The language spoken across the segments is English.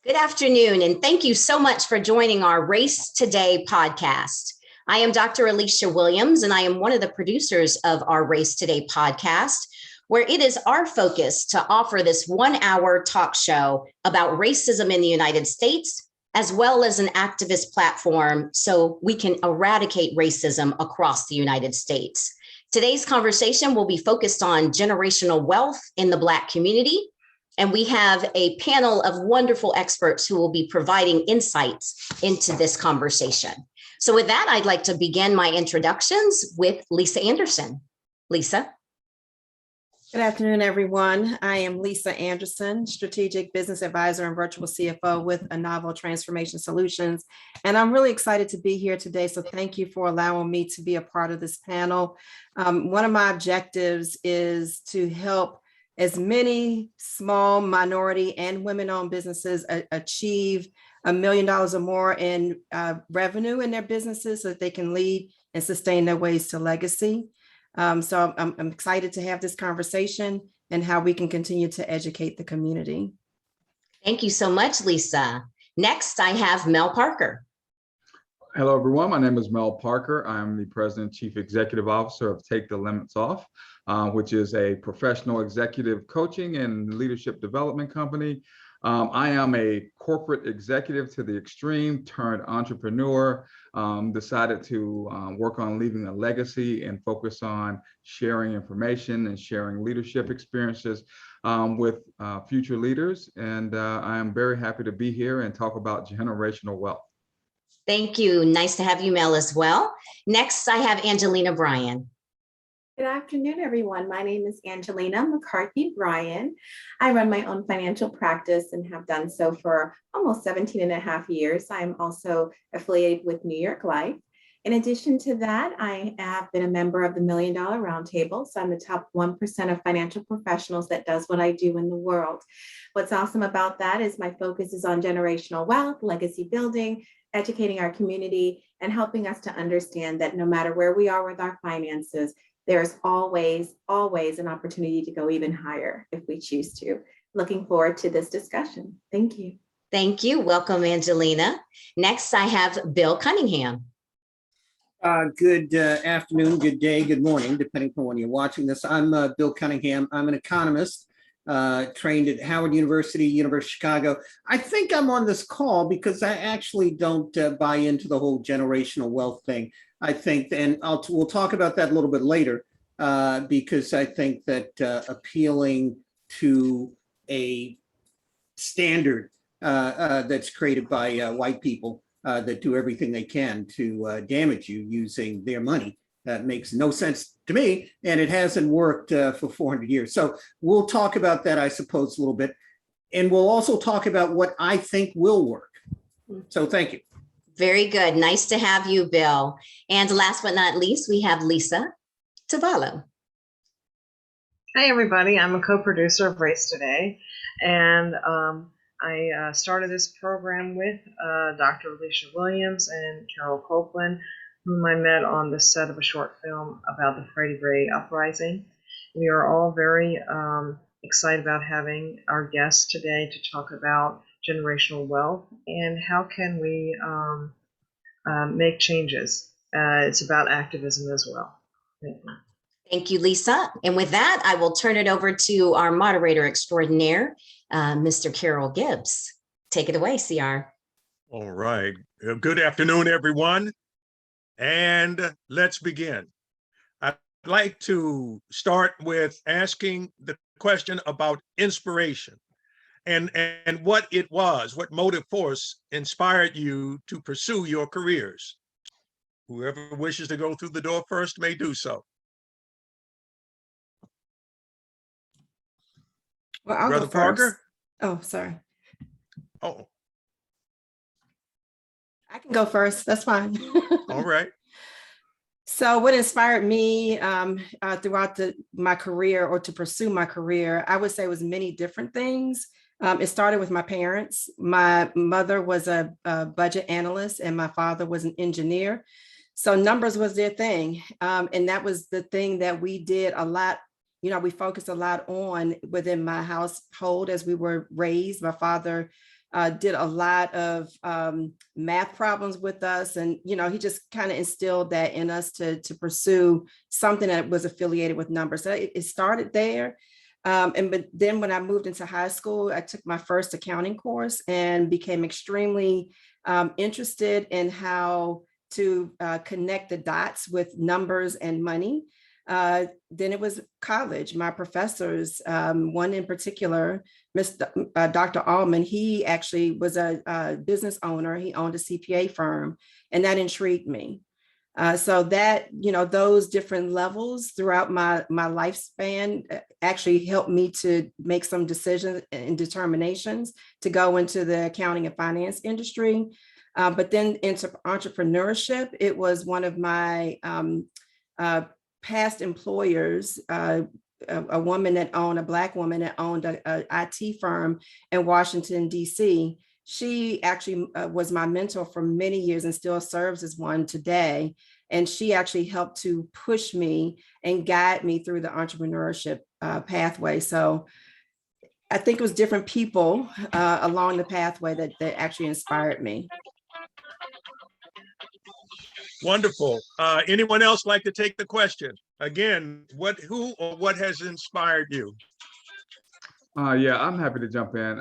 Good afternoon, and thank you so much for joining our Race Today podcast. I am Dr. Alicia Williams, and I am one of the producers of our Race Today podcast, where it is our focus to offer this 1-hour talk show about racism in the United States, as well as an activist platform so we can eradicate racism across the United States. Today's conversation will be focused on generational wealth in the Black community. And we have a panel of wonderful experts who will be providing insights into this conversation. So with that, I'd like to begin my introductions with Lisa Anderson. Lisa. Good afternoon, everyone. I am Lisa Anderson, Strategic Business Advisor and Virtual CFO with Anavo Transformation Solutions. And I'm really excited to be here today. So thank you for allowing me to be a part of this panel. One of my objectives is to help as many small minority and women-owned businesses achieve $1 million or more in revenue in their businesses so that they can lead and sustain their ways to legacy. So I'm excited to have this conversation and how we can continue to educate the community. Thank you so much, Lisa. Next, I have Mel Parker. Hello, everyone. My name is Mel Parker. I'm the President and Chief Executive Officer of Take the Limits Off, which is a professional executive coaching and leadership development company. I am a corporate executive to the extreme turned entrepreneur, decided to work on leaving a legacy and focus on sharing information and sharing leadership experiences with future leaders. And I am very happy to be here and talk about generational wealth. Thank you. Nice to have you, Mel, as well. Next, I have Angelina Bryan. Good afternoon, everyone. My name is Angelina McCarthy Bryan. I run my own financial practice and have done so for almost 17 and a half years. I'm also affiliated with New York Life. In addition to that, I have been a member of the $1 Million Roundtable. So I'm the top 1% of financial professionals that does what I do in the world. What's awesome about that is my focus is on generational wealth, legacy building, educating our community, and helping us to understand that no matter where we are with our finances, there's always an opportunity to go even higher if we choose to. Looking forward to this discussion. Thank you. Thank you. Welcome, Angelina. Next, I have Bill Cunningham. Good afternoon, good day, good morning, depending upon when you're watching this. I'm Bill Cunningham. I'm an economist, trained at Howard University, University of Chicago. I think I'm on this call because I actually don't buy into the whole generational wealth thing. I think, and we'll talk about that a little bit later, because I think that appealing to a standard that's created by white people that do everything they can to damage you using their money makes no sense to me, and it hasn't worked for 400 years. So we'll talk about that, I suppose, a little bit, and we'll also talk about what I think will work. So thank you. Very good. Nice to have you, Bill. And last but not least, we have Lisa Tavallo. Hi, everybody. I'm a co-producer of Race Today, and I started this program with Dr. Alicia Williams and Carol Copeland, whom I met on the set of a short film about the Freddie Gray uprising. We are all very excited about having our guests today to talk about generational wealth and how can we make changes. It's about activism as well. Thank you. Thank you, Lisa. And with that, I will turn it over to our moderator extraordinaire, Mr. Carol Gibbs. Take it away, CR. All right. Good afternoon, everyone. And let's begin. I'd like to start with asking the question about inspiration and what it was, what motive force inspired you to pursue your careers. Whoever wishes to go through the door first may do so. Well, I'll Brother go first. Parker? Oh, sorry. Oh, I can go first. That's fine. all right. So what inspired me throughout my career, or to pursue my career, I would say was many different things. It started with my parents. My mother was a budget analyst and my father was an engineer. So numbers was their thing. And that was the thing that we did a lot. You know, we focused a lot on within my household as we were raised. My father did a lot of math problems with us. And, he just kind of instilled that in us to pursue something that was affiliated with numbers. So it started there. But then when I moved into high school, I took my first accounting course and became extremely interested in how to connect the dots with numbers and money. Then it was college. My professors, one in particular, Dr. Allman, he actually was a business owner. He owned a CPA firm, and that intrigued me. So that, those different levels throughout my lifespan actually helped me to make some decisions and determinations to go into the accounting and finance industry. But then into entrepreneurship, it was one of my past employers, a Black woman that owned a IT firm in Washington, D.C. She actually was my mentor for many years and still serves as one today. And she actually helped to push me and guide me through the entrepreneurship pathway. So I think it was different people along the pathway that actually inspired me. Wonderful. Anyone else like to take the question? Again, who or what has inspired you? Yeah, I'm happy to jump in.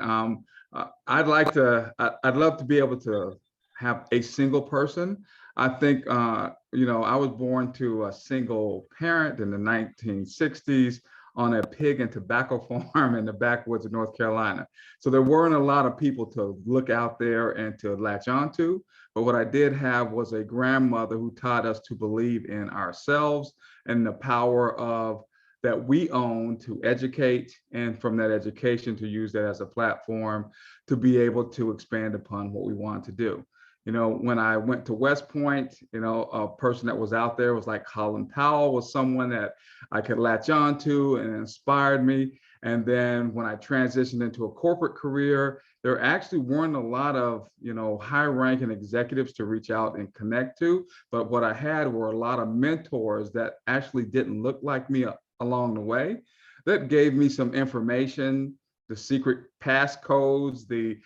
I'd love to be able to have a single person. I think, I was born to a single parent in the 1960s on a pig and tobacco farm in the backwoods of North Carolina. So there weren't a lot of people to look out there and to latch onto. But what I did have was a grandmother who taught us to believe in ourselves and the power of that we own to educate, and from that education to use that as a platform to be able to expand upon what we want to do. When I went to West Point, a person that was out there was like Colin Powell, was someone that I could latch on to and inspired me. And then when I transitioned into a corporate career, there actually weren't a lot of, high-ranking executives to reach out and connect to. But what I had were a lot of mentors that actually didn't look like me along the way, that gave me some information, the secret passcodes, the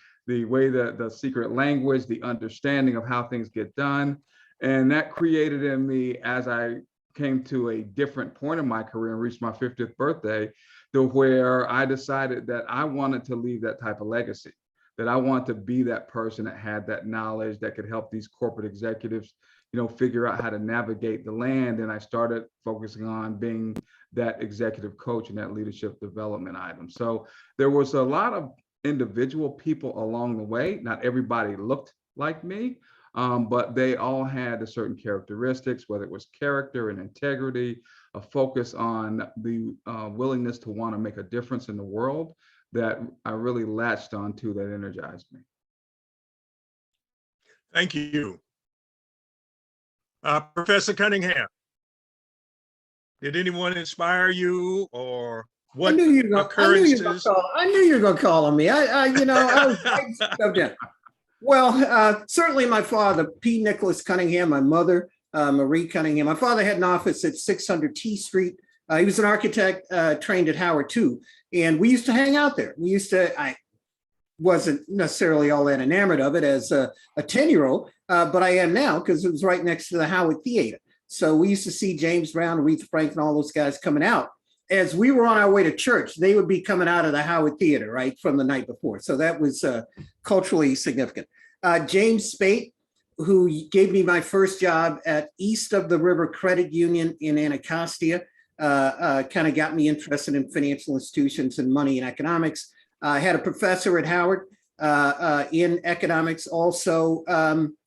way that the secret language, the understanding of how things get done. And that created in me, as I came to a different point in my career and reached my 50th birthday, to where I decided that I wanted to leave that type of legacy, that I want to be that person that had that knowledge that could help these corporate executives, figure out how to navigate the land. And I started focusing on being that executive coach and that leadership development item. So there was a lot of individual people along the way. Not everybody looked like me, but they all had a certain characteristics, whether it was character and integrity, a focus on the willingness to want to make a difference in the world, that I really latched onto, that energized me. Thank you. Professor Cunningham, did anyone inspire you, or what occurrences? I knew you were going to call on me. I was writing stuff down. Well, certainly my father, P. Nicholas Cunningham, my mother, Marie Cunningham. My father had an office at 600 T Street. He was an architect, trained at Howard too. And we used to hang out there. I wasn't necessarily all that enamored of it as a 10-year-old, but I am now, because it was right next to the Howard Theater. So we used to see James Brown, Aretha Franklin, all those guys coming out. As we were on our way to church, they would be coming out of the Howard Theater, right, from the night before. So that was culturally significant. James Spate, who gave me my first job at East of the River Credit Union in Anacostia, kind of got me interested in financial institutions and money and economics. I had a professor at Howard in economics, also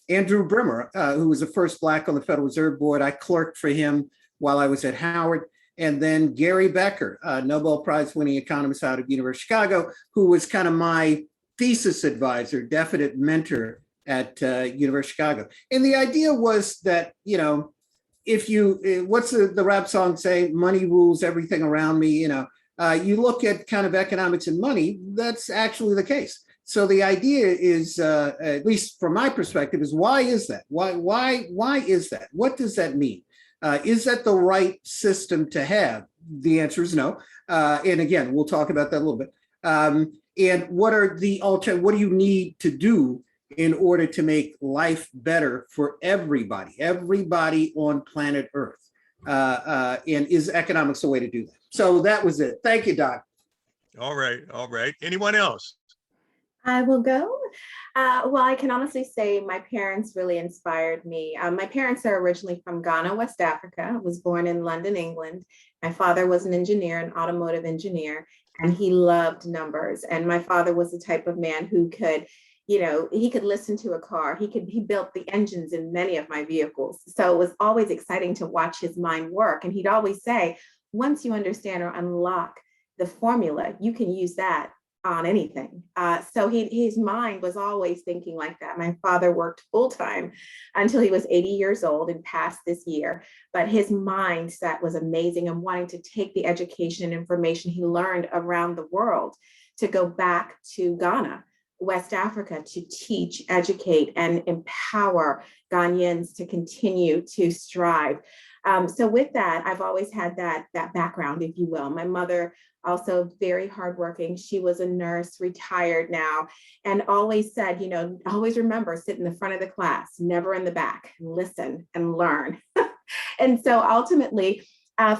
Andrew Brimmer, who was the first Black on the Federal Reserve Board. I clerked for him while I was at Howard. And then Gary Becker, Nobel Prize winning economist out of University of Chicago, who was kind of my thesis advisor, definite mentor at University of Chicago. And the idea was that, if you, what's the rap song say? Money rules everything around me. You look at kind of economics and money, that's actually the case. So the idea is, at least from my perspective, is why is that? Why is that? What does that mean? Is that the right system to have? The answer is no. And again, we'll talk about that a little bit. And what are the what do you need to do in order to make life better for everybody on planet Earth? And is economics a way to do that? So that was it. Thank you, Doc. All right, all right. Anyone else? I will go. Well, I can honestly say my parents really inspired me. My parents are originally from Ghana, West Africa. I was born in London, England. My father was an engineer, an automotive engineer, and he loved numbers. And my father was the type of man who could, he could listen to a car. He built the engines in many of my vehicles. So it was always exciting to watch his mind work. And he'd always say, once you understand or unlock the formula, you can use that on anything. So his mind was always thinking like that. My father worked full time until he was 80 years old and passed this year. But his mindset was amazing and wanting to take the education and information he learned around the world to go back to Ghana, West Africa, to teach, educate, and empower Ghanaians to continue to strive. So with that, I've always had that background, if you will. My mother also very hardworking. She was a nurse, retired now, and always said, always remember, sit in the front of the class, never in the back, listen and learn. And so ultimately,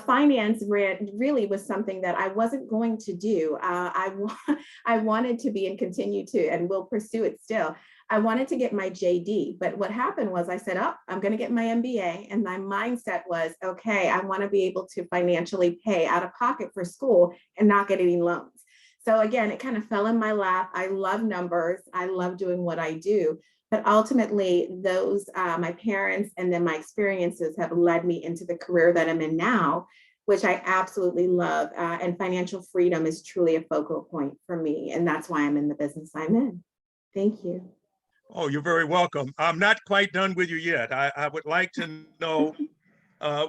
finance really was something that I wasn't going to do. I wanted to be and continue to, and will pursue it still. I wanted to get my JD, but what happened was I said, I'm going to get my MBA. And my mindset was, okay, I want to be able to financially pay out of pocket for school and not get any loans. So again, it kind of fell in my lap. I love numbers. I love doing what I do. But ultimately, those, my parents and then my experiences have led me into the career that I'm in now, which I absolutely love. And financial freedom is truly a focal point for me. And that's why I'm in the business I'm in. Thank you. Oh, you're very welcome. I'm not quite done with you yet. I would like to know,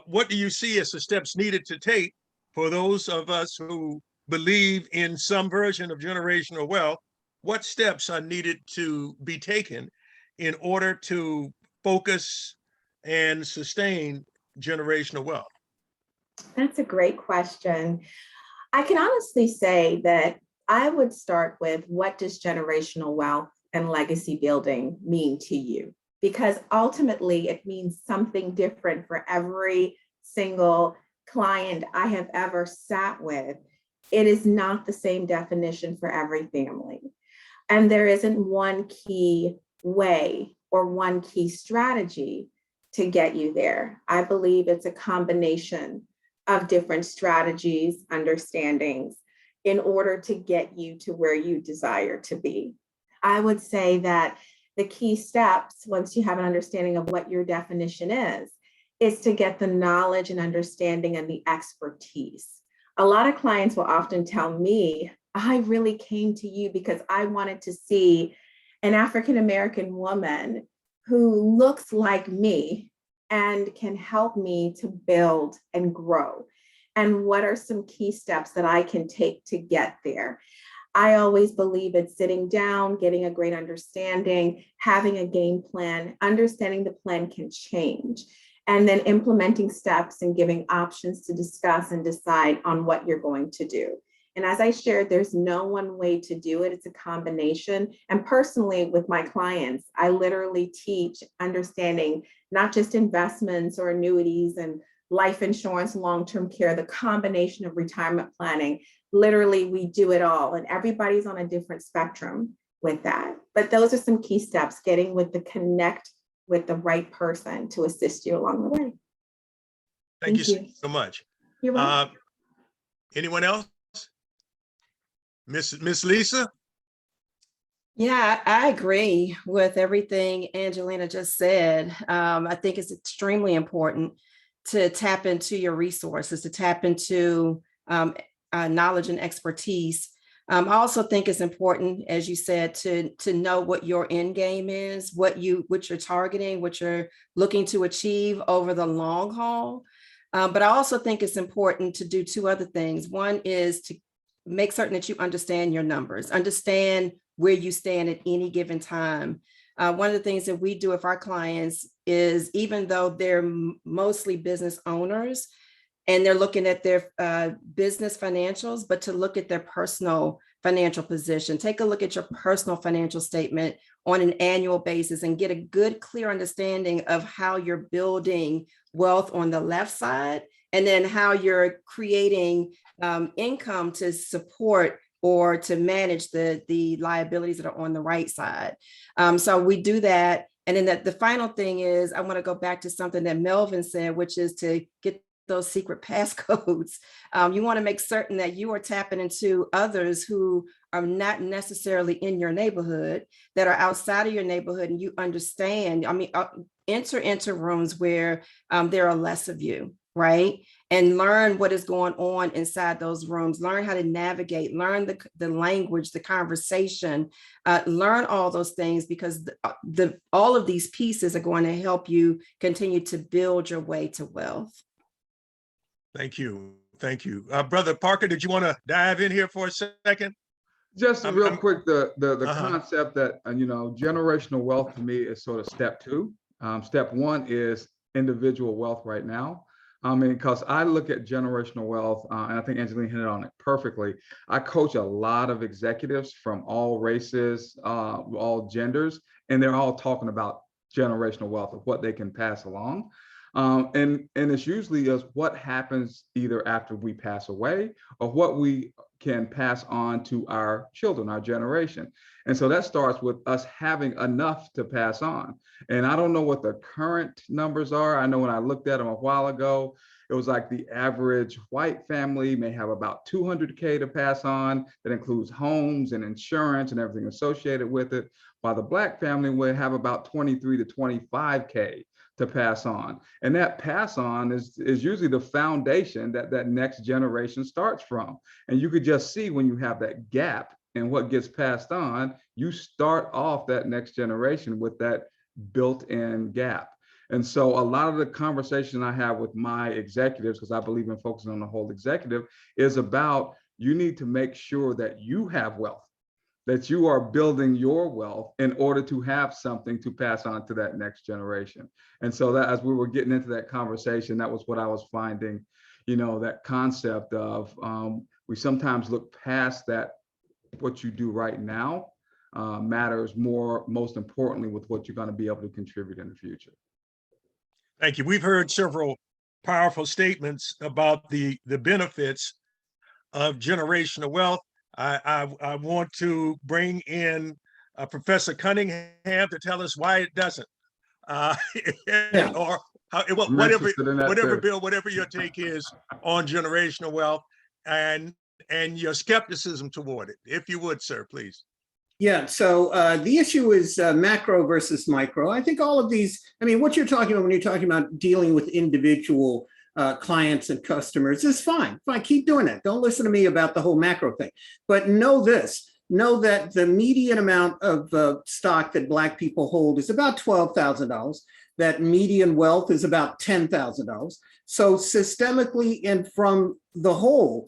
what do you see as the steps needed to take for those of us who believe in some version of generational wealth? What steps are needed to be taken in order to focus and sustain generational wealth? That's a great question. I can honestly say that I would start with, what does generational wealth and legacy building mean to you? Because ultimately it means something different for every single client I have ever sat with. It is not the same definition for every family. And there isn't one key way or one key strategy to get you there. I believe it's a combination of different strategies, understandings in order to get you to where you desire to be. I would say that the key steps, once you have an understanding of what your definition is to get the knowledge and understanding and the expertise. A lot of clients will often tell me, I really came to you because I wanted to see an African-American woman who looks like me and can help me to build and grow. And what are some key steps that I can take to get there? I always believe it's sitting down, getting a great understanding, having a game plan, understanding the plan can change, and then implementing steps and giving options to discuss and decide on what you're going to do. And as I shared, there's no one way to do it. It's a combination. And personally, with my clients, I literally teach understanding not just investments or annuities and life insurance, long-term care, the combination of retirement planning. Literally, we do it all, and everybody's on a different spectrum with that. But those are some key steps, getting with the connect with the right person to assist you along the way. Thank you so much. You're welcome. Anyone else? Miss Lisa? Yeah, I agree with everything Angelina just said. I think it's extremely important to tap into your resources, to tap into knowledge and expertise. I also think it's important, as you said, to know what your end game is, what you're targeting, what you're looking to achieve over the long haul. But I also think it's important to do two other things. One is to make certain that you understand your numbers, understand where you stand at any given time. One of the things that we do with our clients is, even though they're mostly business owners and they're looking at their business financials, but to look at their personal financial position. Take a look at your personal financial statement on an annual basis and get a good, clear understanding of how you're building wealth on the left side, and then how you're creating income to support or to manage the liabilities that are on the right side. So we do that. And then the final thing is, I want to go back to something that Melvin said, which is to get those secret passcodes. You want to make certain that you are tapping into others who are not necessarily in your neighborhood, that are outside of your neighborhood, and you understand. I mean, enter into rooms where there are less of you, right? And learn what is going on inside those rooms. Learn how to navigate, learn the language, the conversation, learn all those things, because all of these pieces are going to help you continue to build your way to wealth. Thank you. Thank you. Brother Parker, did you want to dive in here for a second? Just real quick, the concept that, generational wealth to me is sort of step two. Step one is individual wealth right now. Because I look at generational wealth, and I think Angelina hit on it perfectly. I coach a lot of executives from all races, all genders, and they're all talking about generational wealth, of what they can pass along. And it's usually is what happens either after we pass away, or what we can pass on to our children, our generation. And so that starts with us having enough to pass on. And I don't know what the current numbers are. I know when I looked at them a while ago, it was like the average white family may have about 200K to pass on. That includes homes and insurance and everything associated with it, while the Black family would have about 23 to 25K to pass on. And that pass on is usually the foundation that next generation starts from. And you could just see when you have that gap in what gets passed on, you start off that next generation with that built-in gap. And so a lot of the conversation I have with my executives, because I believe in focusing on the whole executive, is about, you need to make sure that you have wealth, that you are building your wealth in order to have something to pass on to that next generation. And so that, as we were getting into that conversation, that was what I was finding, that concept of, we sometimes look past that, what you do right now matters more, most importantly, with what you're going to be able to contribute in the future. Thank you. We've heard several powerful statements about the benefits of generational wealth. I want to bring in Professor Cunningham to tell us why it doesn't, or how, whatever your take is on generational wealth, and your skepticism toward it, if you would, sir, please. Yeah, so the issue is macro versus micro. I think all of these, what you're talking about when you're talking about dealing with individual clients and customers is fine. Keep doing that. Don't listen to me about the whole macro thing. But know that the median amount of stock that Black people hold is about $12,000. That median wealth is about $10,000. So systemically and from the whole,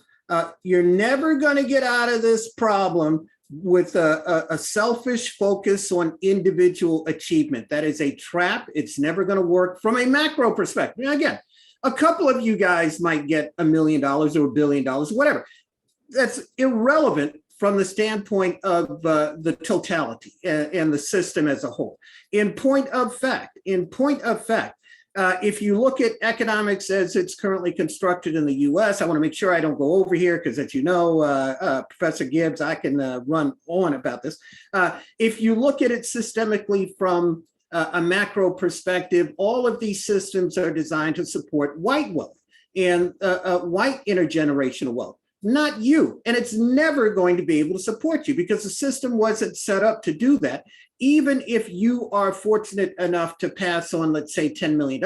you're never going to get out of this problem with a selfish focus on individual achievement. That is a trap. It's never going to work from a macro perspective. Again, a couple of you guys might get $1 million or $1 billion, whatever. That's irrelevant from the standpoint of the totality and the system as a whole. In point of fact, if you look at economics as it's currently constructed in the US, I want to make sure I don't go over here because, as you know, Professor Gibbs, I can run on about this. If you look at it systemically from a macro perspective, all of these systems are designed to support white wealth and white intergenerational wealth, not you. And it's never going to be able to support you because the system wasn't set up to do that. Even if you are fortunate enough to pass on, let's say, $10 million,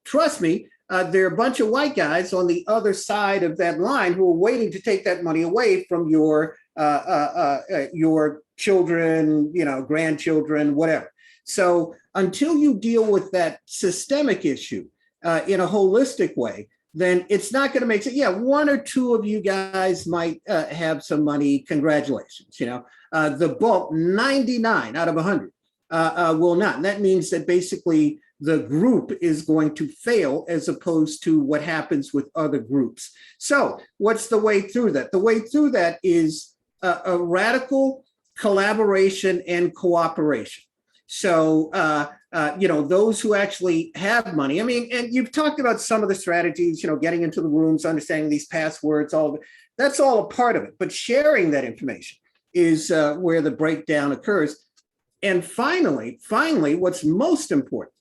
trust me, there are a bunch of white guys on the other side of that line who are waiting to take that money away from your children, grandchildren, whatever. So until you deal with that systemic issue in a holistic way, then it's not going to make sense. Yeah, one or two of you guys might have some money. Congratulations. The bulk, 99 out of 100 will not. And that means that basically the group is going to fail as opposed to what happens with other groups. So what's the way through that? The way through that is a radical collaboration and cooperation. So, those who actually have money, I mean, and you've talked about some of the strategies, getting into the rooms, understanding these passwords, all of it. That's all a part of it. But sharing that information is where the breakdown occurs. And finally, what's most important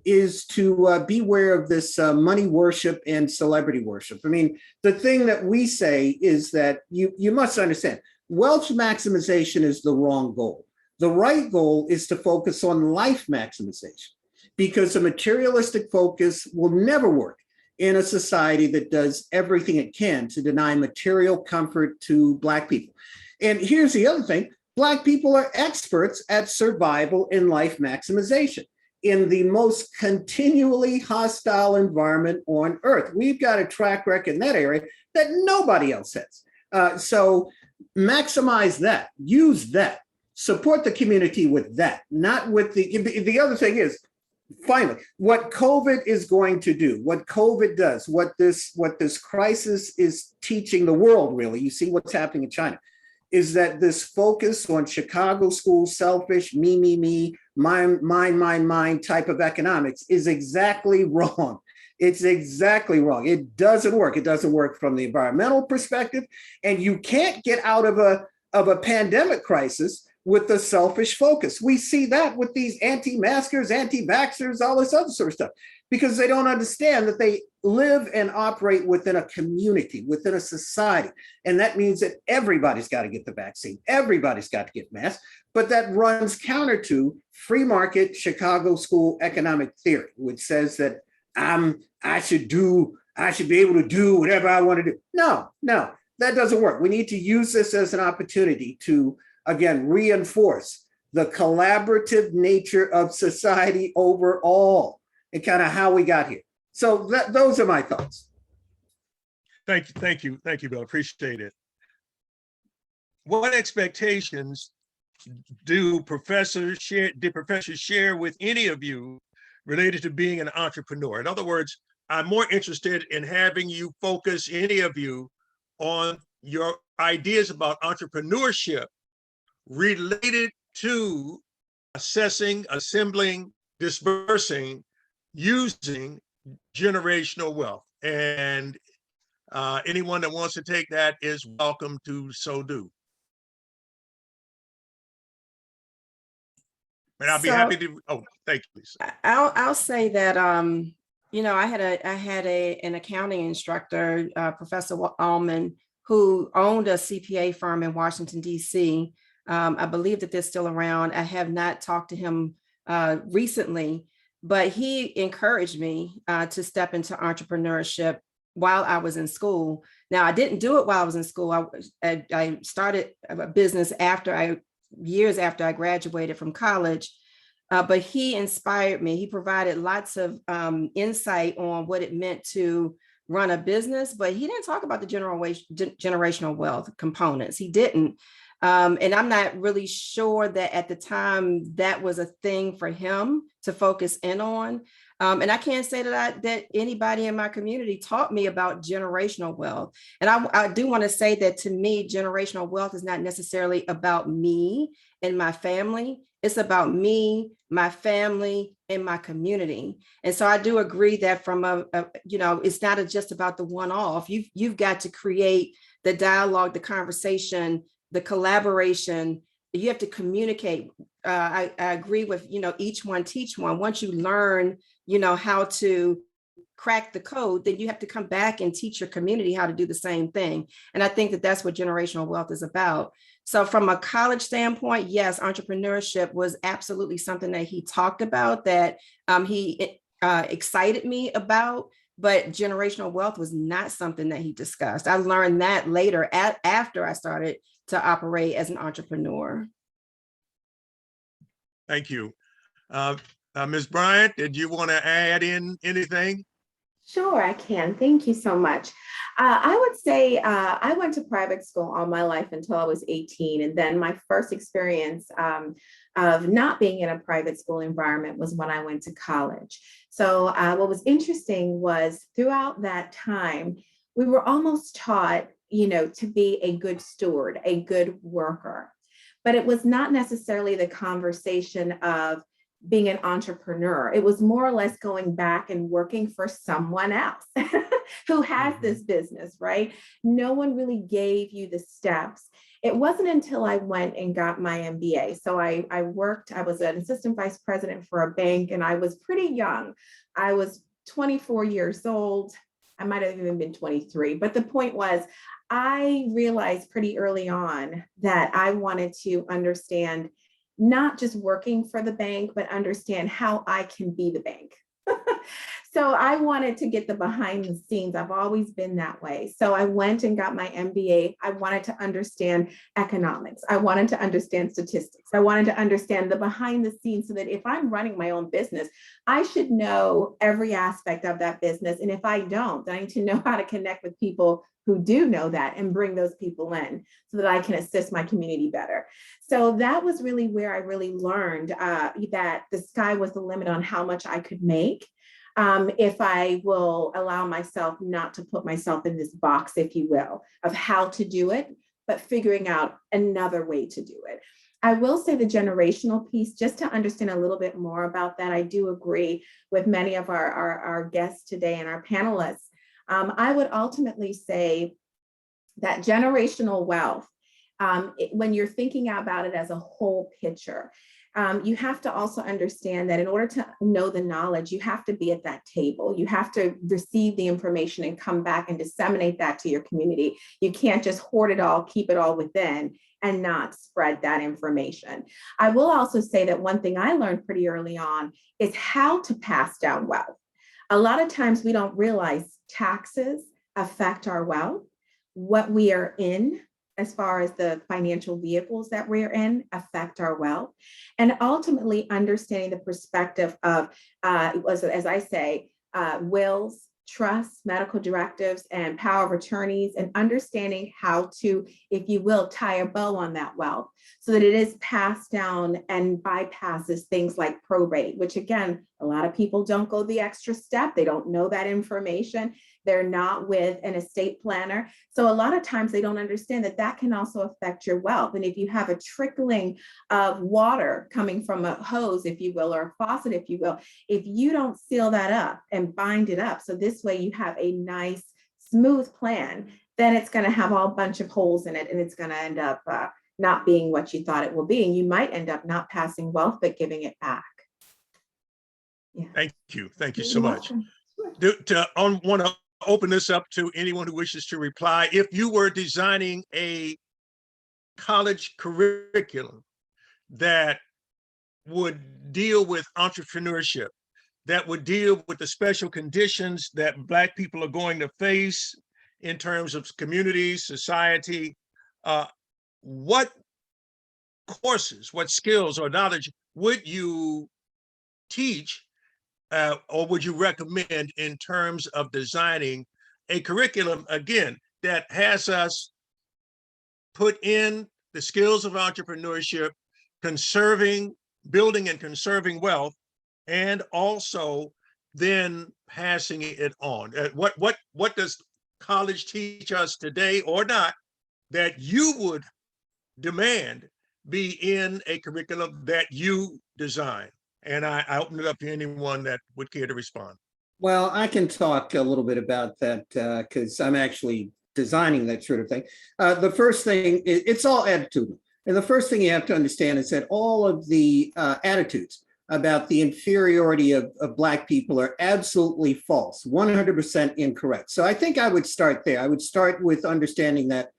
is to beware of this money worship and celebrity worship. I mean, the thing that we say is that you must understand, wealth maximization is the wrong goal. The right goal is to focus on life maximization, because a materialistic focus will never work in a society that does everything it can to deny material comfort to Black people. And here's the other thing, Black people are experts at survival and life maximization in the most continually hostile environment on earth. We've got a track record in that area that nobody else has. So maximize that, use that, support the community with that, not with the other thing is, finally, what COVID is going to do, what COVID does, what this crisis is teaching the world, really, you see what's happening in China, is that this focus on Chicago school, selfish, me, mine type of economics is exactly wrong. It's exactly wrong. It doesn't work. It doesn't work from the environmental perspective, and you can't get out of a pandemic crisis with the selfish focus. We see that with these anti-maskers, anti-vaxxers, all this other sort of stuff, because they don't understand that they live and operate within a community, within a society. And that means that everybody's got to get the vaccine. Everybody's got to get masked. But that runs counter to free market Chicago school economic theory, which says that I should be able to do whatever I want to do. No, that doesn't work. We need to use this as an opportunity to, again, reinforce the collaborative nature of society overall and kind of how we got here. So those are my thoughts. Thank you, Bill. Appreciate it. What expectations did professors share with any of you related to being an entrepreneur? In other words, I'm more interested in having you focus, any of you, on your ideas about entrepreneurship related to assessing, assembling, dispersing, using generational wealth. And anyone that wants to take that is welcome to so do. And I'll be happy to, thank you, Lisa. I'll say that, I had an accounting instructor, Professor Allman, who owned a CPA firm in Washington, D.C. I believe that they're still around. I have not talked to him recently, but he encouraged me to step into entrepreneurship while I was in school. Now, I didn't do it while I was in school. I started a business years after I graduated from college, but he inspired me. He provided lots of insight on what it meant to run a business, but he didn't talk about the generational wealth components. He didn't. And I'm not really sure that at the time that was a thing for him to focus in on. And I can't say that anybody in my community taught me about generational wealth. And I do want to say that to me, generational wealth is not necessarily about me and my family. It's about me, my family, and my community. And so I do agree that from it's not just about the one-off. You've got to create the dialogue, the conversation, the collaboration. You have to communicate. I agree with, each one teach one. Once you learn, how to crack the code, then you have to come back and teach your community how to do the same thing. And I think that that's what generational wealth is about. So from a college standpoint, yes, entrepreneurship was absolutely something that he talked about, that he excited me about, but generational wealth was not something that he discussed. I learned that later after I started to operate as an entrepreneur. Thank you. Ms. Bryant, did you want to add in anything? Sure, I can. Thank you so much. I would say I went to private school all my life until I was 18. And then my first experience of not being in a private school environment was when I went to college. So what was interesting was throughout that time, we were almost taught to be a good steward, a good worker. But it was not necessarily the conversation of being an entrepreneur. It was more or less going back and working for someone else who has this business, right? No one really gave you the steps. It wasn't until I went and got my MBA. So I was an assistant vice president for a bank, and I was pretty young. I was 24 years old. I might have even been 23. But the point was, I realized pretty early on that I wanted to understand not just working for the bank, but understand how I can be the bank. So I wanted to get the behind the scenes. I've always been that way. So I went and got my MBA. I wanted to understand economics. I wanted to understand statistics. I wanted to understand the behind the scenes so that if I'm running my own business, I should know every aspect of that business. And if I don't, then I need to know how to connect with people who do know that and bring those people in so that I can assist my community better. So that was really where I really learned that the sky was the limit on how much I could make. If I will allow myself not to put myself in this box, if you will, of how to do it, but figuring out another way to do it. I will say the generational piece, just to understand a little bit more about that, I do agree with many of our guests today and our panelists. I would ultimately say that generational wealth, when you're thinking about it as a whole picture, you have to also understand that in order to know the knowledge, you have to be at that table. You have to receive the information and come back and disseminate that to your community. You can't just hoard it all, keep it all within, and not spread that information. I will also say that one thing I learned pretty early on is how to pass down wealth. A lot of times we don't realize taxes affect our wealth. What we are in, as far as the financial vehicles that we're in, affect our wealth. And ultimately understanding the perspective of, as I say, wills, trusts, medical directives, and power of attorneys, and understanding how to, if you will, tie a bow on that wealth so that it is passed down and bypasses things like probate, which again, a lot of people don't go the extra step. They don't know that information. They're not with an estate planner. So a lot of times they don't understand that that can also affect your wealth. And if you have a trickling of water coming from a hose, if you will, or a faucet, if you will, if you don't seal that up and bind it up, so this way you have a nice, smooth plan, then it's going to have all bunch of holes in it, and it's going to end up not being what you thought it will be. And you might end up not passing wealth, but giving it back. Yeah. Thank you. Thank you so much. Sure. I want to open this up to anyone who wishes to reply. If you were designing a college curriculum that would deal with entrepreneurship, that would deal with the special conditions that Black people are going to face in terms of community, society, what courses, what skills or knowledge would you teach or would you recommend in terms of designing a curriculum, again, that has us put in the skills of entrepreneurship, building and conserving wealth, and also then passing it on? What does college teach us today or not that you would demand be in a curriculum that you design? And I open it up to anyone that would care to respond. Well, I can talk a little bit about that because I'm actually designing that sort of thing. The first thing, it's all attitudinal. And the first thing you have to understand is that all of the attitudes about the inferiority of Black people are absolutely false, 100% incorrect. So I think I would start there. I would start with understanding that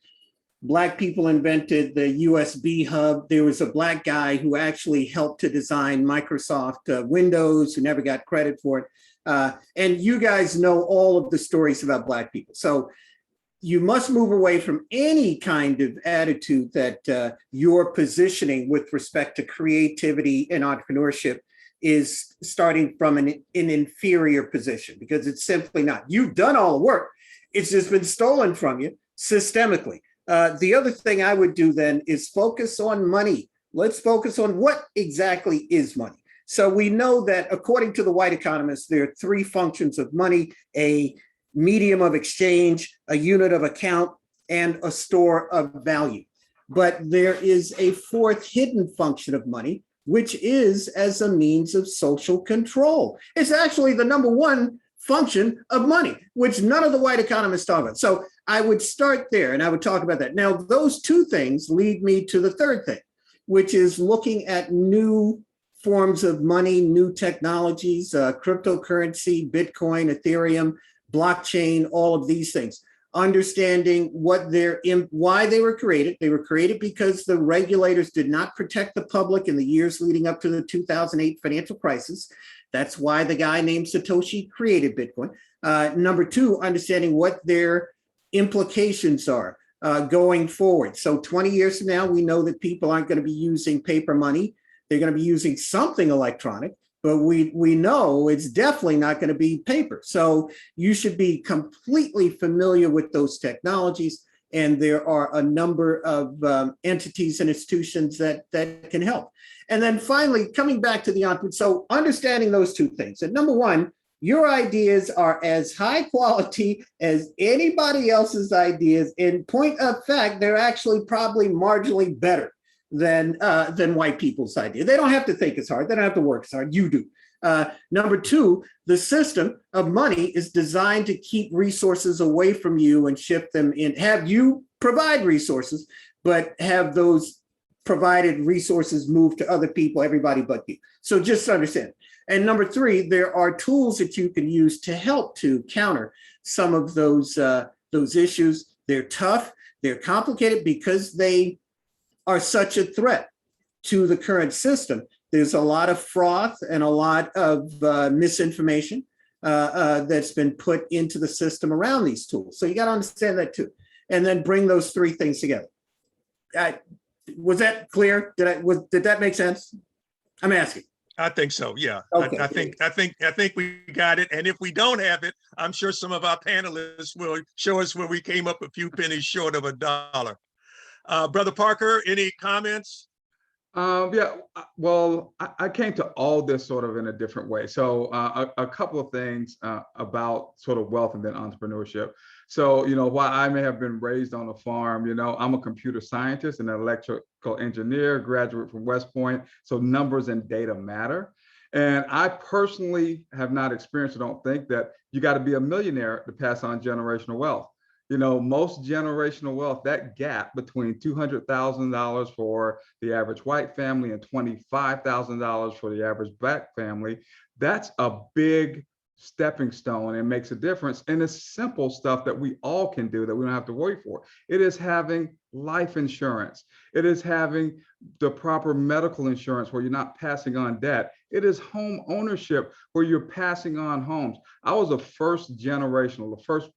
Black people invented the USB hub. There was a Black guy who actually helped to design Microsoft Windows, who never got credit for it. And you guys know all of the stories about Black people. So you must move away from any kind of attitude that your positioning with respect to creativity and entrepreneurship is starting from an inferior position, because it's simply not. You've done all the work. It's just been stolen from you systemically. The other thing I would do then is focus on money. Let's focus on what exactly is money. So we know that according to the white economists, there are three functions of money: a medium of exchange, a unit of account, and a store of value. But there is a fourth hidden function of money, which is as a means of social control. It's actually the number one function of money, which none of the white economists talk about. So I would start there and I would talk about that. Now, those two things lead me to the third thing, which is looking at new forms of money, new technologies, cryptocurrency, Bitcoin, Ethereum, blockchain, all of these things. Understanding why they were created. They were created because the regulators did not protect the public in the years leading up to the 2008 financial crisis. That's why the guy named Satoshi created Bitcoin. Number two, understanding what their implications are going forward. So 20 years from now, we know that people aren't going to be using paper money. They're going to be using something electronic, but we know it's definitely not going to be paper. So you should be completely familiar with those technologies. And there are a number of entities and institutions that can help. And then finally, coming back to the entrepreneur, so understanding those two things. And number one, your ideas are as high quality as anybody else's ideas. In point of fact, they're actually probably marginally better than white people's idea. They don't have to think as hard. They don't have to work as hard. You do. Number two, the system of money is designed to keep resources away from you and shift them in, have you provide resources, but have those provided resources move to other people, everybody but you. So just understand. And number three, there are tools that you can use to help to counter some of those issues. They're tough, they're complicated because they are such a threat to the current system. There's a lot of froth and a lot of misinformation that's been put into the system around these tools. So you got to understand that too, and then bring those three things together. Was that clear? Did that make sense? I'm asking. I think so. Yeah. Okay. I think we got it. And if we don't have it, I'm sure some of our panelists will show us where we came up a few pennies short of $1. Brother Parker, any comments? Yeah, well, I came to all this sort of in a different way. So a couple of things about sort of wealth and then entrepreneurship. So, while I may have been raised on a farm, I'm a computer scientist and an electrical engineer, graduate from West Point. So numbers and data matter. And I personally have not experienced, I don't think, that you got to be a millionaire to pass on generational wealth. Most generational wealth, that gap between $200,000 for the average white family and $25,000 for the average Black family, that's a big stepping stone and makes a difference. And it's simple stuff that we all can do that we don't have to worry for. It is having life insurance. It is having the proper medical insurance where you're not passing on debt. It is home ownership where you're passing on homes. I was the first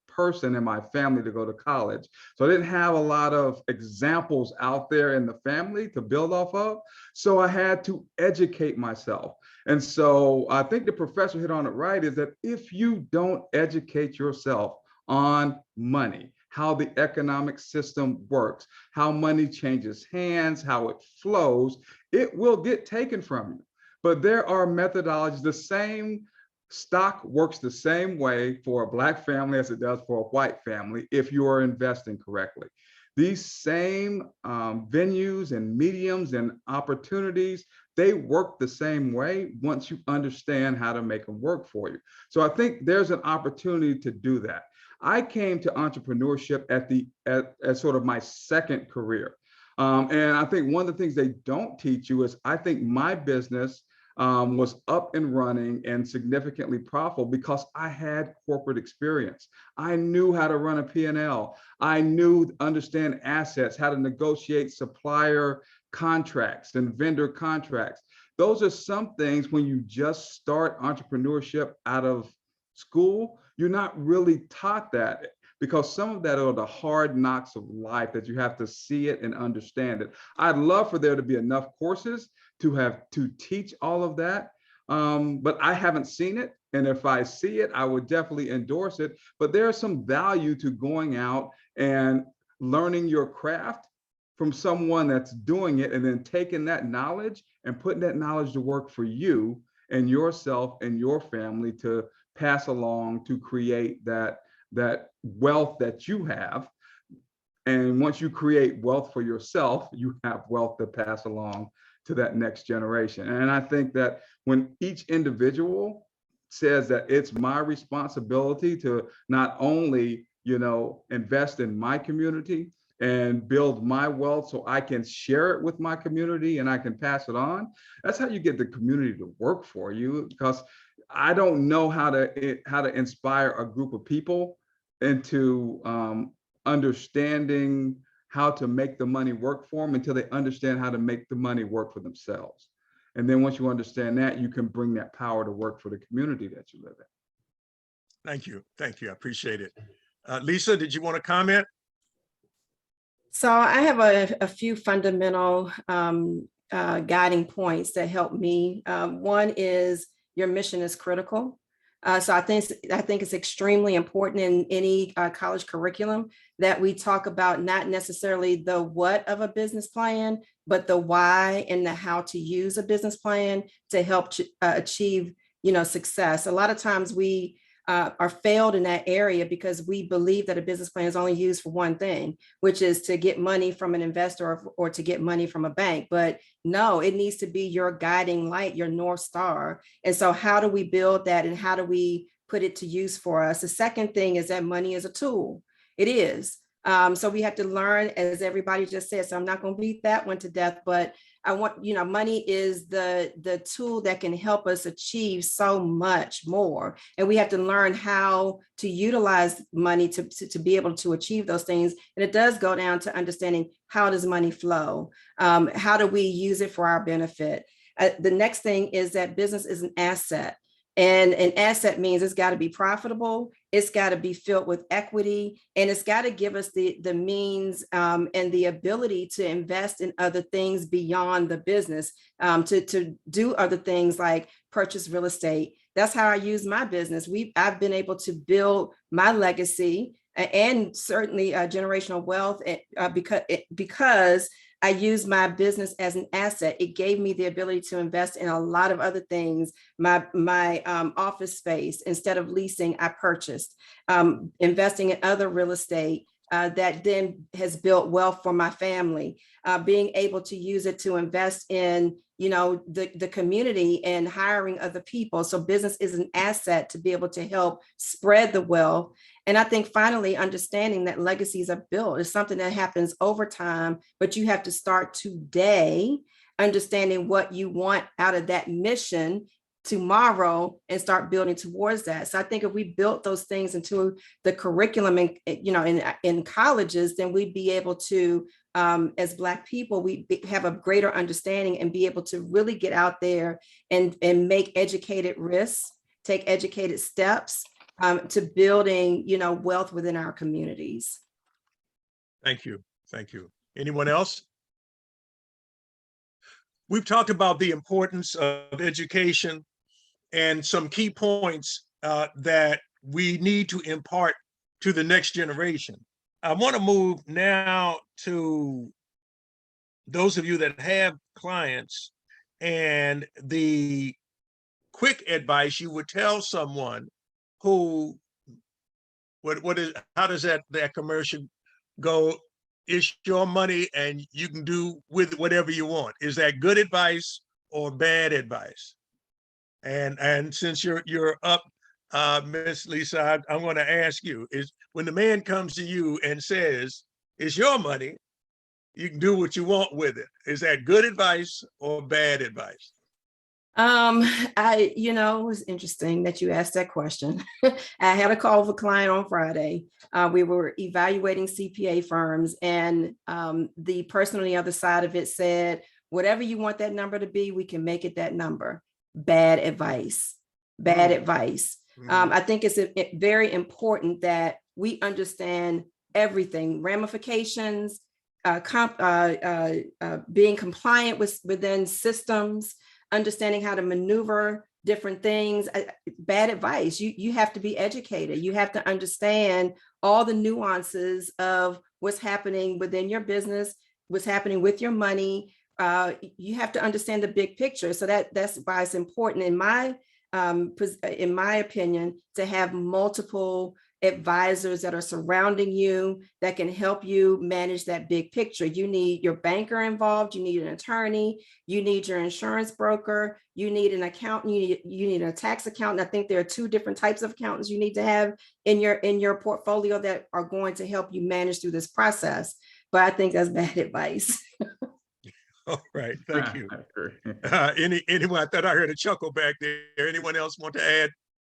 person in my family to go to college. So I didn't have a lot of examples out there in the family to build off of. So I had to educate myself. And so I think the professor hit on it right, is that if you don't educate yourself on money, how the economic system works, how money changes hands, how it flows, it will get taken from you. But there are methodologies. The same stock works the same way for a Black family as it does for a white family if you are investing correctly. These same venues and mediums and opportunities, they work the same way once you understand how to make them work for you. So I think there's an opportunity to do that. I came to entrepreneurship at sort of my second career. And I think one of the things they don't teach you is, I think my business was up and running and significantly profitable because I had corporate experience. I knew how to run a P&L. I understand assets, how to negotiate supplier contracts and vendor contracts. Those are some things when you just start entrepreneurship out of school, you're not really taught that, because some of that are the hard knocks of life that you have to see it and understand it. I'd love for there to be enough courses to teach all of that, but I haven't seen it. And if I see it, I would definitely endorse it. But there's some value to going out and learning your craft from someone that's doing it, and then taking that knowledge and putting that knowledge to work for you and yourself and your family to pass along to create that wealth that you have. And once you create wealth for yourself, you have wealth to pass along to that next generation. And I think that when each individual says that it's my responsibility to not only, invest in my community and build my wealth so I can share it with my community and I can pass it on, that's how you get the community to work for you. Because I don't know how to inspire a group of people into understanding how to make the money work for them until they understand how to make the money work for themselves. And then once you understand that, you can bring that power to work for the community that you live in. Thank you. Thank you. I appreciate it. Lisa, did you want to comment? So I have a few fundamental guiding points that help me. One is your mission is critical. So I think it's extremely important in any college curriculum that we talk about not necessarily the what of a business plan, but the why and the how to use a business plan to help achieve, success. A lot of times we are failed in that area because we believe that a business plan is only used for one thing, which is to get money from an investor or to get money from a bank. But no, it needs to be your guiding light, your North Star. And so how do we build that and how do we put it to use for us? The second thing is that money is a tool. It is. So we have to learn, as everybody just said, so I'm not going to beat that one to death, but I want, money is the tool that can help us achieve so much more. And we have to learn how to utilize money to be able to achieve those things. And it does go down to understanding, how does money flow? How do we use it for our benefit? The next thing is that business is an asset. And an asset means it's got to be profitable, it's got to be filled with equity, and it's got to give us the means and the ability to invest in other things beyond the business, to do other things like purchase real estate. That's how I use my business. I've been able to build my legacy and certainly generational wealth because I use my business as an asset. It gave me the ability to invest in a lot of other things. My office space, instead of leasing, I purchased, investing in other real estate that then has built wealth for my family, being able to use it to invest in, the community and hiring other people. So business is an asset to be able to help spread the wealth. And I think finally understanding that legacies are built is something that happens over time, but you have to start today understanding what you want out of that mission tomorrow and start building towards that. So I think if we built those things into the curriculum in colleges, then we'd be able to, as Black people, we have a greater understanding and be able to really get out there and make educated risks, take educated steps to building, wealth within our communities. Thank you. Thank you. Anyone else? We've talked about the importance of education and some key points that we need to impart to the next generation. I want to move now to those of you that have clients and the quick advice you would tell someone who, how does that commercial go? It's your money and you can do with whatever you want. Is that good advice or bad advice? And since you're up, Miss Lisa, I'm going to ask you, is when the man comes to you and says, it's your money, you can do what you want with it. Is that good advice or bad advice? It was interesting that you asked that question. I had a call with a client on Friday. We were evaluating CPA firms, and the person on the other side of it said, whatever you want that number to be, we can make it that number. Bad advice. Bad advice. I think it's very important that we understand everything, ramifications, being compliant within systems, understanding how to maneuver different things. Bad advice. You have to be educated. You have to understand all the nuances of what's happening within your business, what's happening with your money. You have to understand the big picture. So that's why it's important, in my opinion, to have multiple advisors that are surrounding you that can help you manage that big picture. You need your banker involved, you need an attorney, you need your insurance broker, you need an accountant, you need a tax accountant. I think there are two different types of accountants you need to have in your portfolio that are going to help you manage through this process. But I think that's bad advice. All right, thank you. I agree. Anyone, I thought I heard a chuckle back there. Anyone else want to add?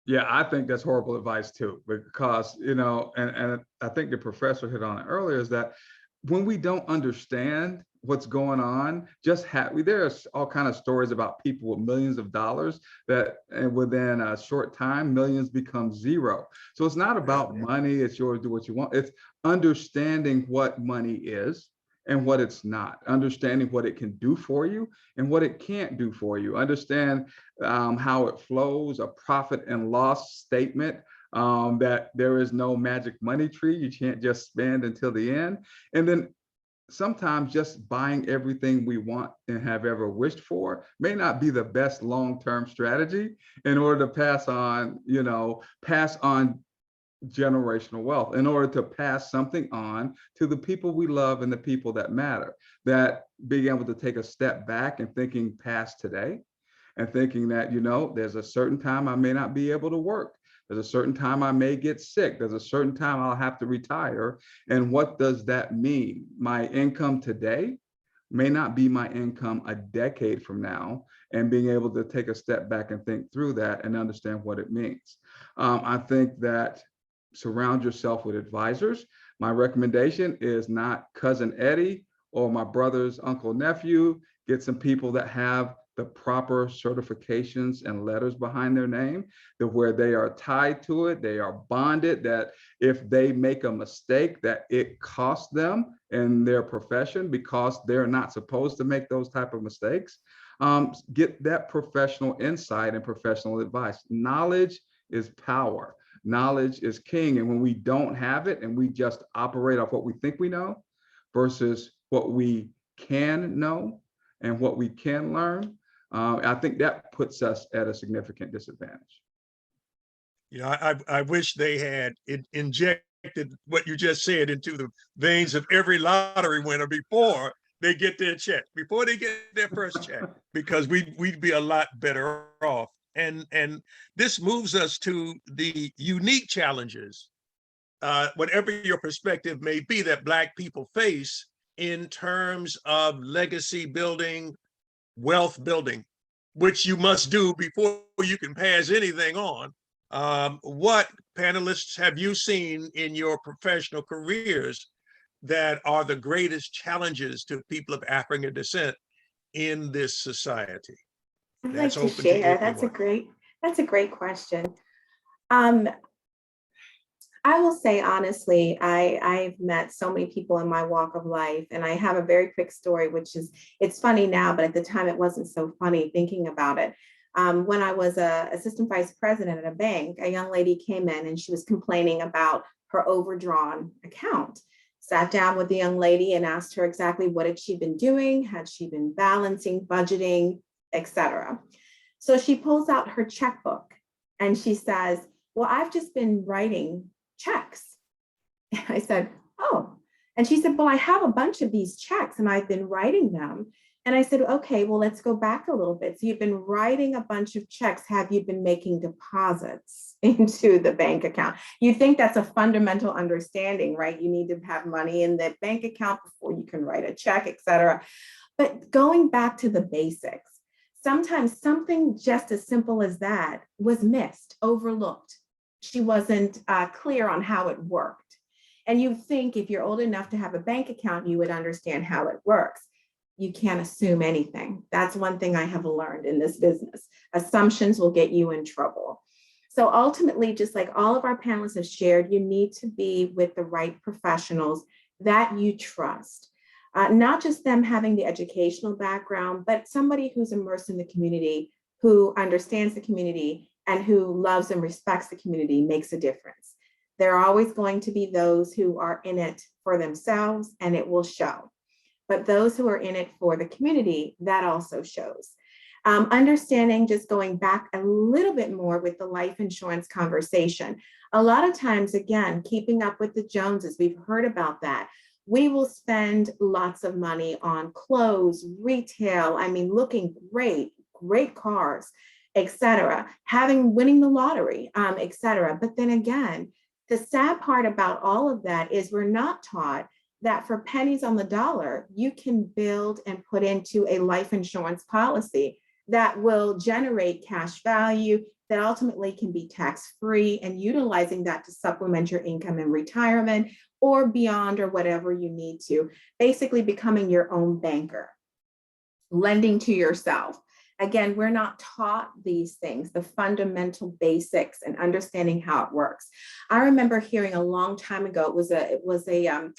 Yeah, I think that's horrible advice too, because, and I think the professor hit on it earlier, is that when we don't understand what's going on, there's all kind of stories about people with millions of dollars that, and within a short time, millions become zero. So it's not about money, it's yours, do what you want. It's understanding what money is and what it's not, understanding what it can do for you and what it can't do for you. Understand how it flows, a profit and loss statement, that there is no magic money tree. You can't just spend until the end. And then sometimes just buying everything we want and have ever wished for may not be the best long-term strategy in order to pass on generational wealth, in order to pass something on to the people we love and the people that matter. That being able to take a step back and thinking past today and thinking that, there's a certain time I may not be able to work. There's a certain time I may get sick. There's a certain time I'll have to retire. And what does that mean? My income today may not be my income a decade from now, and being able to take a step back and think through that and understand what it means. I think that surround yourself with advisors. My recommendation is not cousin Eddie or my brother's uncle nephew. Get some people that have the proper certifications and letters behind their name, that where they are tied to it, they are bonded, that if they make a mistake, that it costs them in their profession because they're not supposed to make those type of mistakes. Get that professional insight and professional advice. Knowledge is power. Knowledge is king. And when we don't have it and we just operate off what we think we know versus what we can know and what we can learn, I think that puts us at a significant disadvantage. I wish they had injected what you just said into the veins of every lottery winner before they get their check, before they get their first check, because we'd be a lot better off. And this moves us to the unique challenges, whatever your perspective may be, that Black people face in terms of legacy building, wealth building, which you must do before you can pass anything on. What panelists have you seen in your professional careers that are the greatest challenges to people of African descent in this society? I'd like That's to open to share. That's a great question. I will say honestly, I've met so many people in my walk of life, and I have a very quick story, which is, it's funny now, but at the time it wasn't so funny thinking about it. When I was a assistant vice president at a bank, a young lady came in and she was complaining about her overdrawn account. Sat down with the young lady and asked her exactly what had she been doing, had she been balancing, budgeting, etc. So she pulls out her checkbook and she says, well, I've just been writing checks. And I said, oh. And she said, well, I have a bunch of these checks and I've been writing them. And I said, okay, well, let's go back a little bit. So you've been writing a bunch of checks. Have you been making deposits into the bank account? You think that's a fundamental understanding, right? You need to have money in that bank account before you can write a check, et cetera. But going back to the basics, sometimes something just as simple as that was missed, overlooked. She wasn't clear on how it worked. And you think if you're old enough to have a bank account, you would understand how it works. You can't assume anything. That's one thing I have learned in this business. Assumptions will get you in trouble. So ultimately, just like all of our panelists have shared, you need to be with the right professionals that you trust. Not just them having the educational background, but somebody who's immersed in the community, who understands the community, and who loves and respects the community makes a difference. There are always going to be those who are in it for themselves, and it will show. But those who are in it for the community, that also shows. Understanding, just going back a little bit more with the life insurance conversation. A lot of times, again, keeping up with the Joneses, we've heard about that. We will spend lots of money on clothes, retail, I mean, looking great, great cars, etc., winning the lottery, etc. But then again, the sad part about all of that is we're not taught that for pennies on the dollar, you can build and put into a life insurance policy that will generate cash value that ultimately can be tax-free, and utilizing that to supplement your income in retirement or beyond, or whatever you need to, basically becoming your own banker, lending to yourself. Again, we're not taught these things, the fundamental basics and understanding how it works. I remember hearing a long time ago, it was a